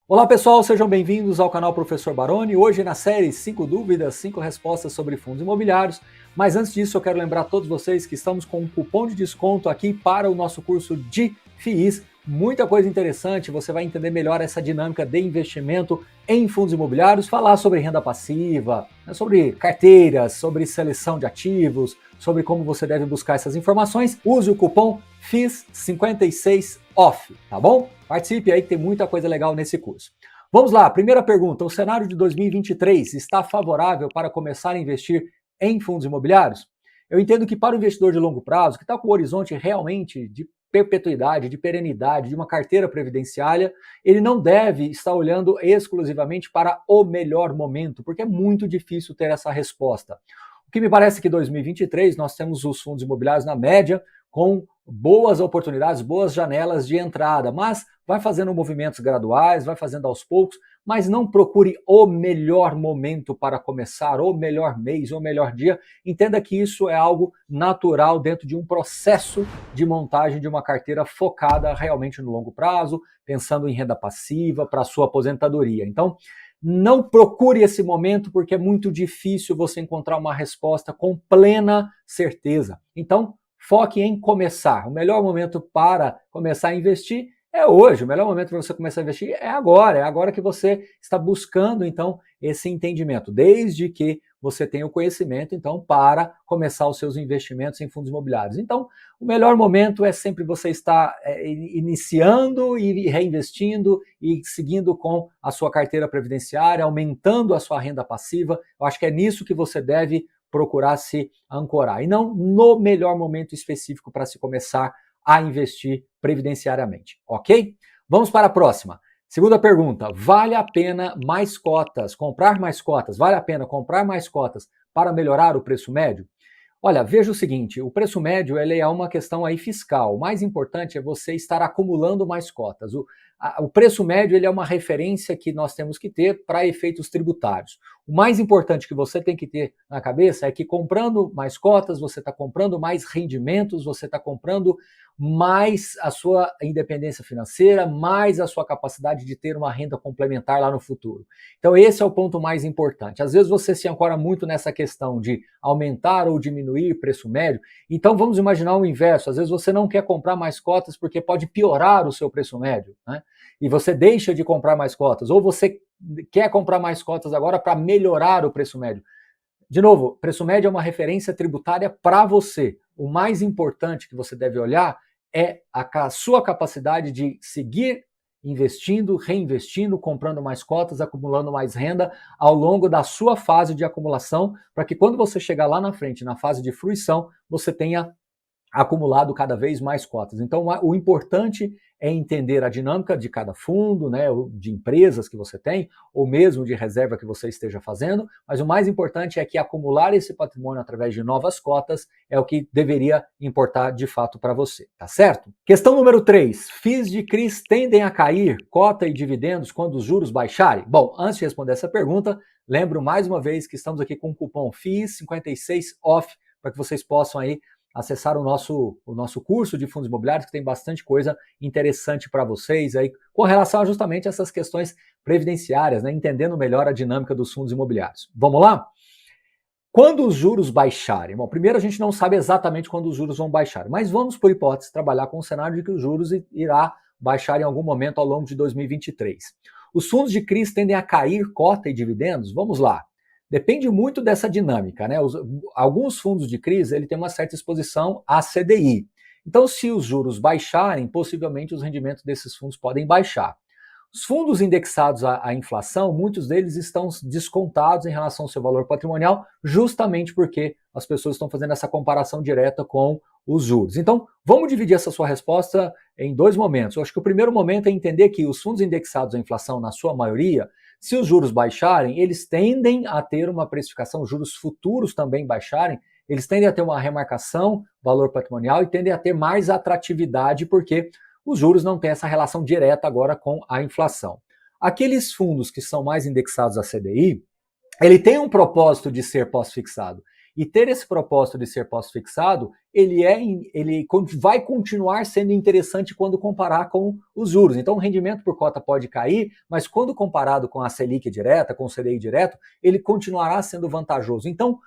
Olá pessoal, sejam bem-vindos ao canal Professor Baroni. Hoje na série 5 dúvidas, 5 respostas sobre fundos imobiliários. Mas antes disso eu quero lembrar a todos vocês que estamos com um cupom de desconto aqui para o nosso curso de FIIs. Muita coisa interessante, você vai entender melhor essa dinâmica de investimento em fundos imobiliários, falar sobre renda passiva, sobre carteiras, sobre seleção de ativos, sobre como você deve buscar essas informações. Use o cupom FIIs56OFF, tá bom? Participe aí que tem muita coisa legal nesse curso. Vamos lá, primeira pergunta. O cenário de 2023 está favorável para começar a investir em fundos imobiliários? Eu entendo que para o investidor de longo prazo, que está com o horizonte realmente de perpetuidade, de perenidade, de uma carteira previdenciária, ele não deve estar olhando exclusivamente para o melhor momento, porque é muito difícil ter essa resposta. O que me parece que em 2023 nós temos os fundos imobiliários na média com boas oportunidades, boas janelas de entrada, mas vai fazendo movimentos graduais, vai fazendo aos poucos, mas não procure o melhor momento para começar, o melhor mês, o melhor dia. Entenda que isso é algo natural dentro de um processo de montagem de uma carteira focada realmente no longo prazo, pensando em renda passiva para a sua aposentadoria. Então, não procure esse momento porque é muito difícil você encontrar uma resposta com plena certeza. Então, foque em começar. O melhor momento para começar a investir é hoje. O melhor momento para você começar a investir é agora que você está buscando, então, esse entendimento. Desde que você tenha o conhecimento, então, para começar os seus investimentos em fundos imobiliários. Então, o melhor momento é sempre você estar iniciando e reinvestindo e seguindo com a sua carteira previdenciária, aumentando a sua renda passiva. Eu acho que é nisso que você deve procurar se ancorar, e não no melhor momento específico para se começar a investir previdenciariamente, ok? Vamos para a próxima. Segunda pergunta, vale a pena mais cotas, comprar mais cotas? Vale a pena comprar mais cotas para melhorar o preço médio? Olha, veja o seguinte, o preço médio ele é uma questão aí fiscal. O mais importante é você estar acumulando mais cotas. O preço médio ele é uma referência que nós temos que ter para efeitos tributários. O mais importante que você tem que ter na cabeça é que comprando mais cotas, você está comprando mais rendimentos, você está comprando mais a sua independência financeira, mais a sua capacidade de ter uma renda complementar lá no futuro. Então esse é o ponto mais importante. Às vezes você se ancora muito nessa questão de aumentar ou diminuir o preço médio. Então vamos imaginar o inverso. Às vezes você não quer comprar mais cotas porque pode piorar o seu preço médio, né? E você deixa de comprar mais cotas. Ou você quer comprar mais cotas agora para melhorar o preço médio. De novo, preço médio é uma referência tributária para você. O mais importante que você deve olhar é a sua capacidade de seguir investindo, reinvestindo, comprando mais cotas, acumulando mais renda ao longo da sua fase de acumulação, para que quando você chegar lá na frente, na fase de fruição, você tenha acumulado cada vez mais cotas. Então, o importante é entender a dinâmica de cada fundo, né, de empresas que você tem, ou mesmo de reserva que você esteja fazendo, mas o mais importante é que acumular esse patrimônio através de novas cotas é o que deveria importar de fato para você, tá certo? Questão número 3. FIIs de CRIs tendem a cair, cota e dividendos, quando os juros baixarem? Bom, antes de responder essa pergunta, lembro mais uma vez que estamos aqui com o cupom FIIs56OFF, para que vocês possam aí acessar o nosso curso de fundos imobiliários, que tem bastante coisa interessante para vocês aí, com relação a justamente essas questões previdenciárias, né, entendendo melhor a dinâmica dos fundos imobiliários. Vamos lá? Quando os juros baixarem? Bom, primeiro a gente não sabe exatamente quando os juros vão baixar, mas vamos, por hipótese, trabalhar com o cenário de que os juros irá baixar em algum momento ao longo de 2023. Os fundos de CRIs tendem a cair cota e dividendos? Vamos lá. Depende muito dessa dinâmica, né? Alguns fundos de CRIs ele tem uma certa exposição à CDI. Então, se os juros baixarem, possivelmente os rendimentos desses fundos podem baixar. Os fundos indexados à inflação, muitos deles estão descontados em relação ao seu valor patrimonial, justamente porque as pessoas estão fazendo essa comparação direta com os juros. Então, vamos dividir essa sua resposta em dois momentos. Eu acho que o primeiro momento é entender que os fundos indexados à inflação, na sua maioria, se os juros baixarem, eles tendem a ter uma precificação, os juros futuros também baixarem, eles tendem a ter uma remarcação, valor patrimonial, e tendem a ter mais atratividade, porque os juros não têm essa relação direta agora com a inflação. Aqueles fundos que são mais indexados à CDI, ele tem um propósito de ser pós-fixado. E ter esse propósito de ser pós-fixado, ele vai continuar sendo interessante quando comparar com os juros. Então o rendimento por cota pode cair, mas quando comparado com a Selic direta, com o CDI direto, ele continuará sendo vantajoso. Então,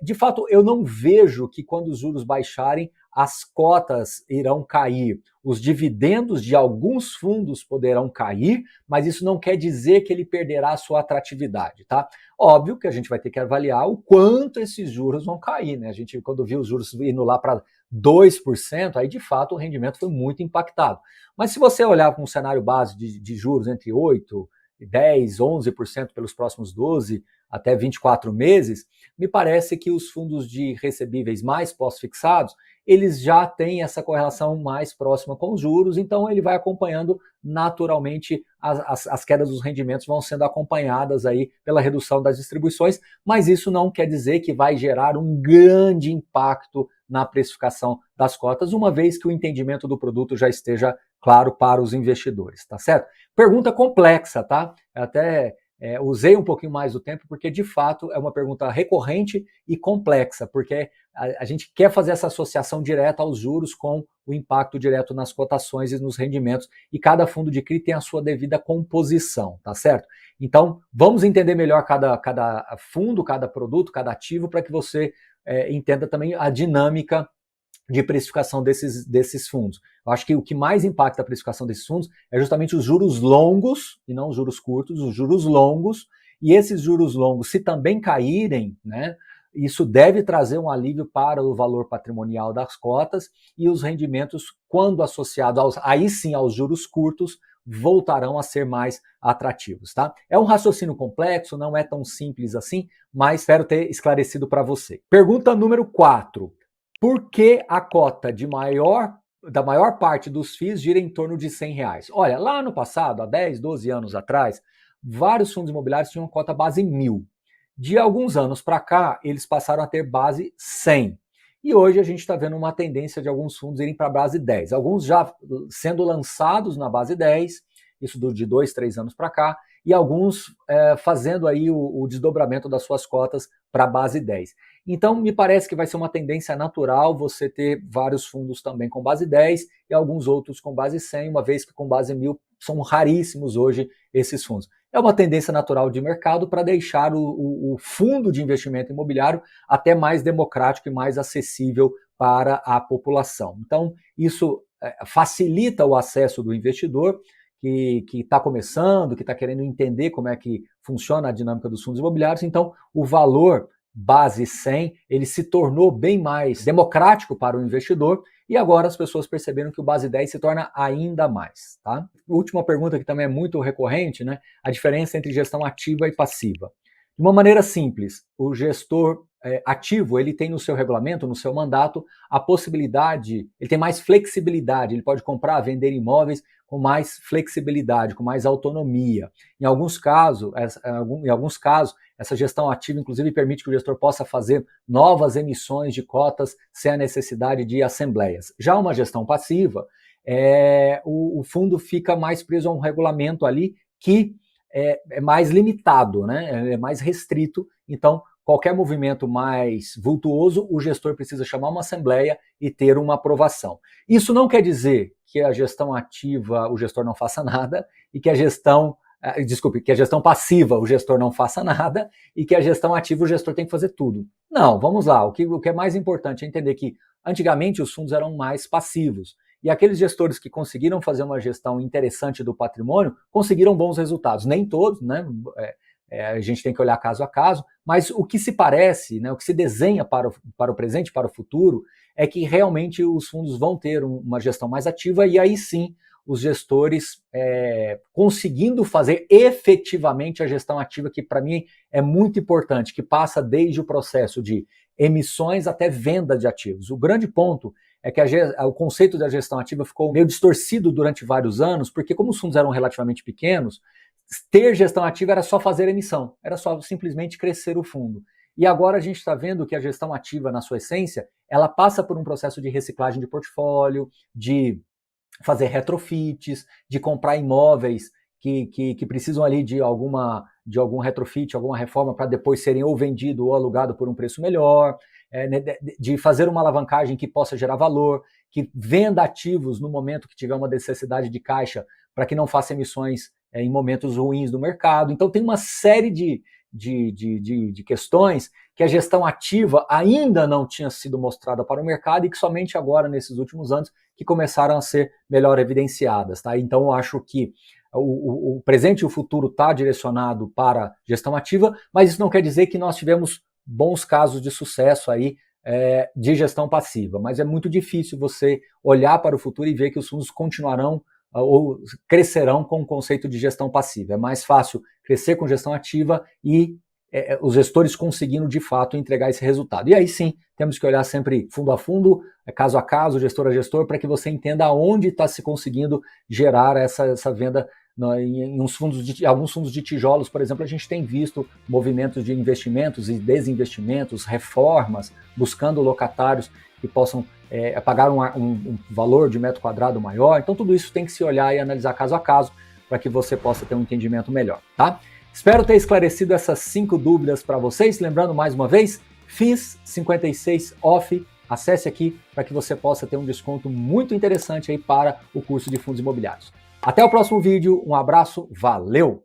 de fato, eu não vejo que quando os juros baixarem, as cotas irão cair. Os dividendos de alguns fundos poderão cair, mas isso não quer dizer que ele perderá a sua atratividade, tá? Óbvio que a gente vai ter que avaliar o quanto esses juros vão cair, né? A gente, quando viu os juros indo lá para 2%, aí de fato o rendimento foi muito impactado. Mas se você olhar com um cenário base de juros entre 8%, 10%, 11% pelos próximos 12 até 24 meses, me parece que os fundos de recebíveis mais pós-fixados, eles já têm essa correlação mais próxima com os juros, então ele vai acompanhando naturalmente, as quedas dos rendimentos vão sendo acompanhadas aí pela redução das distribuições, mas isso não quer dizer que vai gerar um grande impacto na precificação das cotas, uma vez que o entendimento do produto já esteja claro para os investidores, tá certo? Pergunta complexa, tá? Até usei um pouquinho mais do tempo, porque de fato é uma pergunta recorrente e complexa, porque a gente quer fazer essa associação direta aos juros com o impacto direto nas cotações e nos rendimentos, e cada fundo de CRI tem a sua devida composição, tá certo? Então, vamos entender melhor cada fundo, cada produto, cada ativo, para que você entenda também a dinâmica de precificação desses fundos. Eu acho que o que mais impacta a precificação desses fundos é justamente os juros longos, e não os juros curtos, os juros longos, e esses juros longos, se também caírem, né, isso deve trazer um alívio para o valor patrimonial das cotas, e os rendimentos, quando associados aí sim aos juros curtos, voltarão a ser mais atrativos, tá? É um raciocínio complexo, não é tão simples assim, mas espero ter esclarecido para você. Pergunta número 4. Por que a cota da maior parte dos FIIs gira em torno de R$100? Olha, lá no passado, há 10, 12 anos atrás, vários fundos imobiliários tinham cota base 1.000. De alguns anos para cá, eles passaram a ter base 100. E hoje a gente está vendo uma tendência de alguns fundos irem para a base 10. Alguns já sendo lançados na base 10, isso de 2, 3 anos para cá, e alguns fazendo aí o desdobramento das suas cotas para a base 10. Então, me parece que vai ser uma tendência natural você ter vários fundos também com base 10 e alguns outros com base 100, uma vez que com base 1.000 são raríssimos hoje esses fundos. É uma tendência natural de mercado para deixar o fundo de investimento imobiliário até mais democrático e mais acessível para a população. Então, isso facilita o acesso do investidor que está começando, que está querendo entender como é que funciona a dinâmica dos fundos imobiliários. Então, o valor base 100, ele se tornou bem mais democrático para o investidor, e agora as pessoas perceberam que o base 10 se torna ainda mais, tá? Última pergunta que também é muito recorrente, né? A diferença entre gestão ativa e passiva. De uma maneira simples, o gestor ativo, ele tem no seu regulamento, no seu mandato, a possibilidade, ele tem mais flexibilidade, ele pode comprar, vender imóveis com mais flexibilidade, com mais autonomia. Em alguns casos, essa gestão ativa, inclusive, permite que o gestor possa fazer novas emissões de cotas sem a necessidade de assembleias. Já uma gestão passiva, o fundo fica mais preso a um regulamento ali que é mais limitado, né? É mais restrito. Então, qualquer movimento mais vultuoso, o gestor precisa chamar uma assembleia e ter uma aprovação. Isso não quer dizer que a gestão ativa o gestor não faça nada e que a gestão passiva o gestor não faça nada e que a gestão ativa o gestor tem que fazer tudo. Não, vamos lá. O que é mais importante é entender que antigamente os fundos eram mais passivos. E aqueles gestores que conseguiram fazer uma gestão interessante do patrimônio conseguiram bons resultados. Nem todos, né? A gente tem que olhar caso a caso, mas o que se parece, né, o que se desenha para o presente, para o futuro, é que realmente os fundos vão ter uma gestão mais ativa, e aí sim os gestores conseguindo fazer efetivamente a gestão ativa, que para mim é muito importante, que passa desde o processo de emissões até venda de ativos. O grande ponto é que o conceito da gestão ativa ficou meio distorcido durante vários anos, porque como os fundos eram relativamente pequenos, ter gestão ativa era só fazer emissão, era só simplesmente crescer o fundo. E agora a gente está vendo que a gestão ativa, na sua essência, ela passa por um processo de reciclagem de portfólio, de fazer retrofits, de comprar imóveis que precisam ali de algum retrofit, alguma reforma para depois serem ou vendido ou alugado por um preço melhor. de fazer uma alavancagem que possa gerar valor, que venda ativos no momento que tiver uma necessidade de caixa, para que não faça emissões em momentos ruins do mercado. Então tem uma série de questões que a gestão ativa ainda não tinha sido mostrada para o mercado e que somente agora, nesses últimos anos, que começaram a ser melhor evidenciadas. Tá? Então eu acho que o presente e o futuro está direcionado para gestão ativa, mas isso não quer dizer que nós tivemos bons casos de sucesso aí de gestão passiva, mas é muito difícil você olhar para o futuro e ver que os fundos continuarão ou crescerão com o conceito de gestão passiva. É mais fácil crescer com gestão ativa e os gestores conseguindo de fato entregar esse resultado. E aí sim, temos que olhar sempre fundo a fundo, caso a caso, gestor a gestor, para que você entenda aonde está se conseguindo gerar essa venda. Em alguns fundos de tijolos, por exemplo, a gente tem visto movimentos de investimentos e desinvestimentos, reformas, buscando locatários que possam pagar um valor de metro quadrado maior. Então tudo isso tem que se olhar e analisar caso a caso para que você possa ter um entendimento melhor, tá? Espero ter esclarecido essas 5 dúvidas para vocês. Lembrando mais uma vez, FIIs 56 off. Acesse aqui para que você possa ter um desconto muito interessante aí para o curso de fundos imobiliários. Até o próximo vídeo, um abraço, valeu!